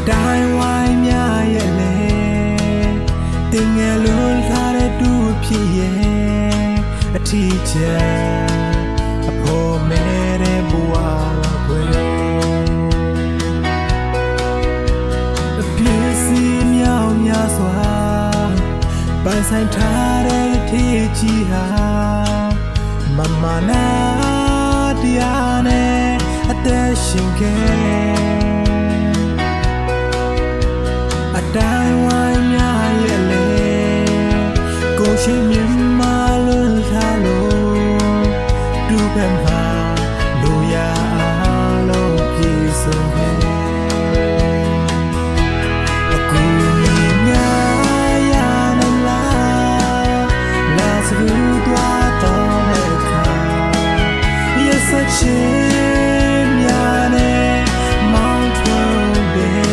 တိုင်းဝိုင်းများရဲ့လေတင်ငယ်လွန်ထားတဲ့တူဖြစ်ရဲ့အထီးကျအဖို့မဲတဲ့ဘဝကွယ်အပြည့်စီမြောင်များစွာပန်းဆိုင်ထားတဲ့ထီးကြီးဟာမမနာတရားနဲ့အသက်ရှင်ခဲ့အတိုင်းဝိုင်းများရဲ့လေကိုရှိမြင်မလွန်ထားလို့တူပံမှာလူရအားလုံးပြည့်စုံခဲ့အခုများရနလားလာစရူသွားတော့တဲ့အခါရဲ့စချင်များနဲ့မောင်းထုတ်တယ်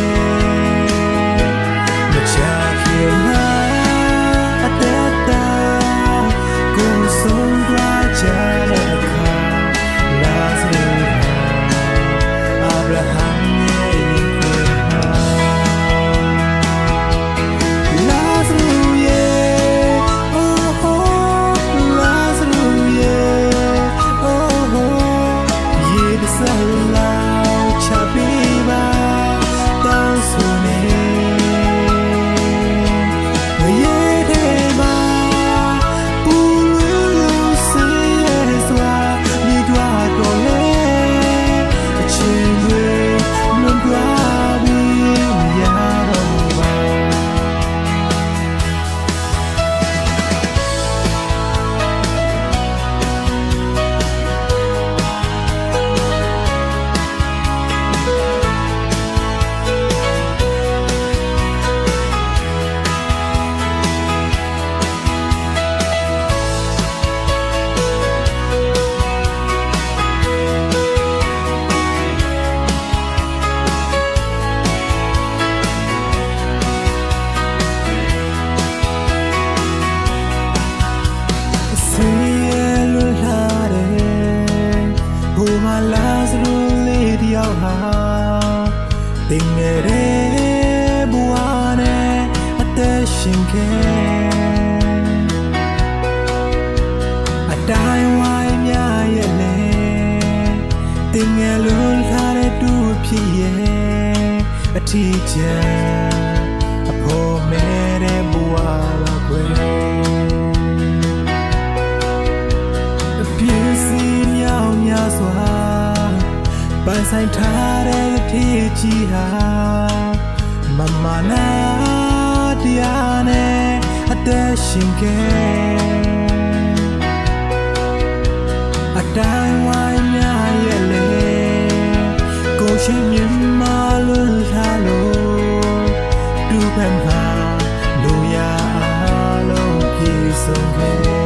တင်ငယ်တဲ့ဘဝနဲ့အသက်ရှင်ခဲ့အတိုင်းဝိုင်းများရဲ့လေတင်ငယ်လွန်ထားတဲ့တူဖြစ်ရဲ့အထီးကျအဖို့မဲတဲ့ဘဝကွယ်အပြည့်စီမြောင်များစွာပန်းဆိုင်ထားတဲ့ထီးကြီးဟာမမနာတရားနဲ့အသက်ရှင်ခဲ့အတိုင်းဝိုင်းများရဲ့လေကိုရှိမြင်မလွန်ထားလို့တူပံမှာလူရအားလုံးပြည့်စုံခဲ့